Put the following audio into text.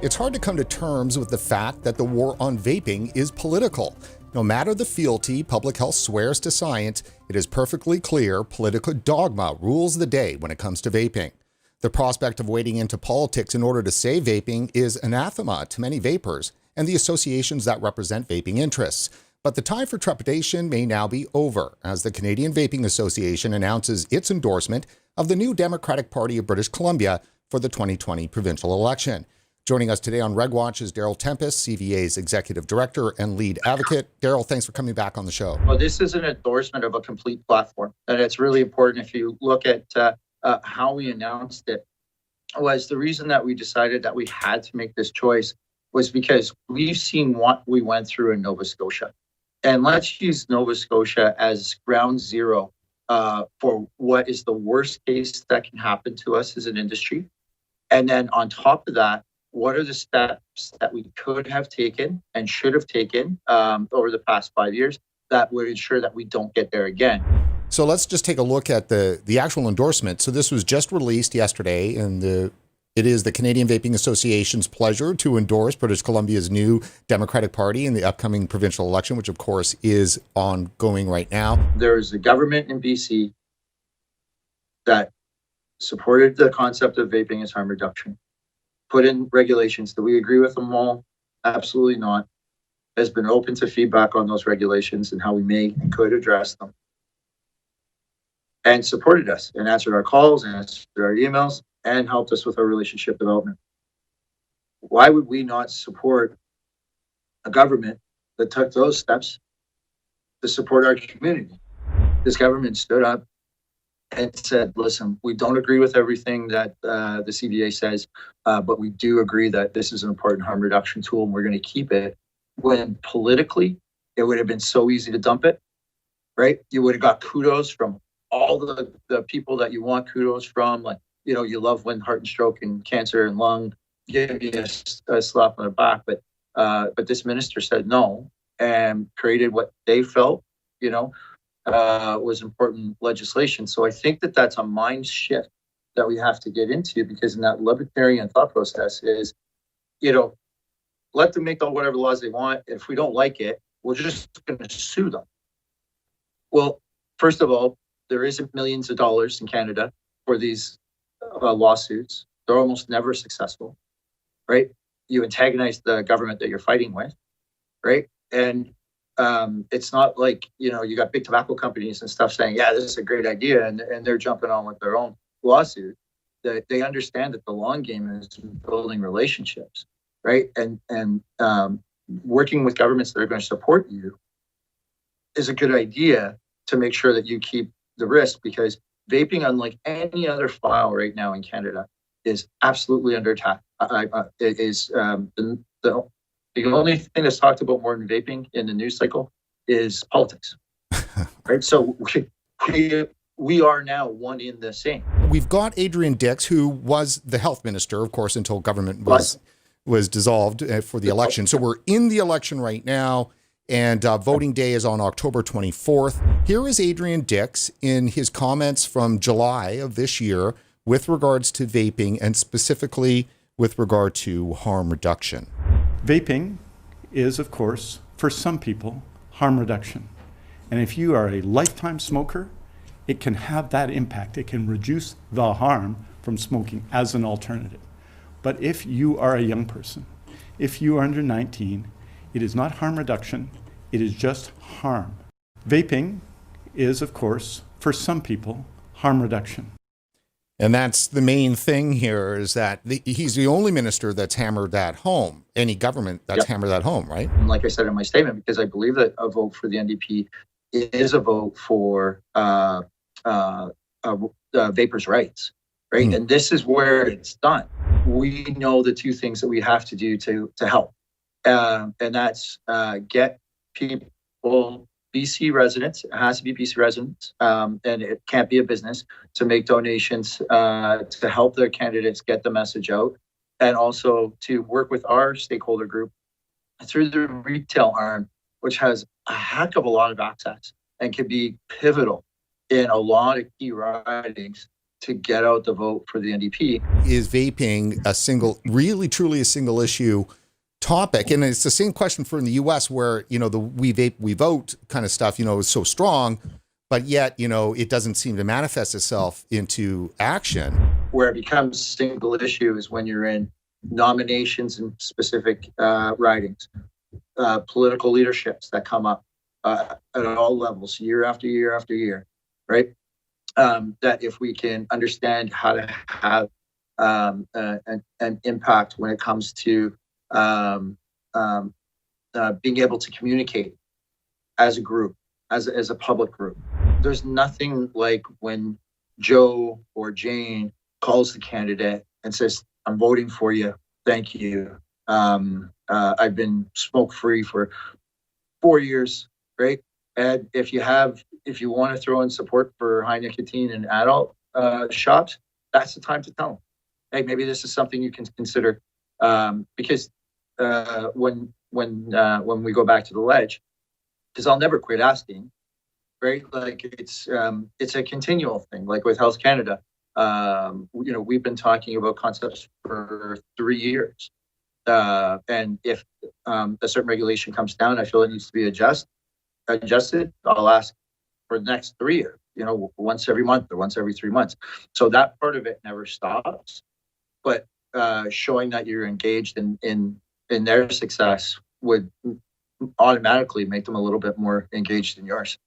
It's hard to come to terms with the fact that the war on vaping is political. No matter the fealty public health swears to science, it is perfectly clear political dogma rules the day when it comes to vaping. The prospect of wading into politics in order to save vaping is anathema to many vapers and the associations that represent vaping interests. But the time for trepidation may now be over as the Canadian Vaping Association announces its endorsement of the new Democratic Party of British Columbia for the 2020 provincial election. Joining us today on RegWatch is Darryl Tempest, CVA's Executive Director and Lead Advocate. Darryl, thanks for coming back on the show. Well, this is an endorsement of a complete platform, and it's really important. If you look at how we announced it, was the reason that we decided that we had to make this choice was because we've seen what we went through in Nova Scotia. And let's use Nova Scotia as ground zero for what is the worst case that can happen to us as an industry. And then on top of that, what are the steps that we could have taken and should have taken over the past 5 years that would ensure that we don't get there again? So let's just take a look at the actual endorsement. So this was just released yesterday, and it is the Canadian Vaping Association's pleasure to endorse British Columbia's new Democratic Party in the upcoming provincial election, which of course is ongoing right now. There is a government in BC that supported the concept of vaping as harm reduction, put in regulations. Do we agree with them all? Absolutely not. Has been open to feedback on those regulations and how we may and could address them. And supported us and answered our calls and answered our emails and helped us with our relationship development. Why would we not support a government that took those steps to support our community? This government stood up and said, listen, we don't agree with everything that the CVA says, but we do agree that this is an important harm reduction tool and we're going to keep it. When politically, it would have been so easy to dump it, right? You would have got kudos from all the people that you want kudos from. Like, you know, you love when heart and stroke and cancer and lung give you a slap on the back, but this minister said no and created what they felt, was important legislation. So I think that that's a mind shift that we have to get into, because in that libertarian thought process is, let them make whatever laws they want. If we don't like it, we're just going to sue them. Well, first of all, there isn't millions of dollars in Canada for these lawsuits. They're almost never successful, right? You antagonize the government that you're fighting with, right? And it's not like, you got big tobacco companies and stuff saying, yeah, this is a great idea, and they're jumping on with their own lawsuit. They understand that the long game is building relationships, right? And working with governments that are going to support you is a good idea to make sure that you keep the risk, because vaping, unlike any other file right now in Canada, is absolutely under attack. It is the only thing that's talked about more than vaping in the news cycle is politics, right? So we are now one in the same. We've got Adrian Dix, who was the health minister, of course, until government was dissolved for the election. So we're in the election right now, and voting day is on October 24th. Here is Adrian Dix in his comments from July of this year with regards to vaping, and specifically with regard to harm reduction. Vaping is, of course, for some people, harm reduction. And if you are a lifetime smoker, it can have that impact. It can reduce the harm from smoking as an alternative. But if you are a young person, if you are under 19, it is not harm reduction, it is just harm. Vaping is, of course, for some people, harm reduction. And that's the main thing here, is that he's the only minister that's hammered that home, any government that's hammered that home, right? And like I said in my statement, because I believe that a vote for the NDP is a vote for vapors' rights, right? And this is where it's done. We know the two things that we have to do to help, and that's get people, BC residents, it has to be BC residents, and it can't be a business, to make donations to help their candidates get the message out, and also to work with our stakeholder group through the retail arm, which has a heck of a lot of access and can be pivotal in a lot of key ridings to get out the vote for the NDP. Is vaping a single, really truly a single issue topic? And it's the same question for in the US where, you know, the we vape, we vote kind of stuff, you know, is so strong, but yet, you know, it doesn't seem to manifest itself into action. Where it becomes a single issue is when you're in nominations and specific ridings, political leaderships that come up at all levels, year after year after year, right? That if we can understand how to have an impact when it comes to being able to communicate as a group, as a public group. There's nothing like when Joe or Jane calls the candidate and says, "I'm voting for you. Thank you. I've been smoke-free for 4 years," right? And if you want to throw in support for high nicotine in adult shops, that's the time to tell them, hey, maybe this is something you can consider. Because when we go back to the ledge, because I'll never quit asking, right? Like it's a continual thing. Like with Health Canada, you know, we've been talking about concepts for 3 years, and if a certain regulation comes down, I feel it needs to be adjusted, I'll ask for the next 3 years, you know, once every month or once every 3 months. So that part of it never stops, but showing that you're engaged in their success would automatically make them a little bit more engaged in yours.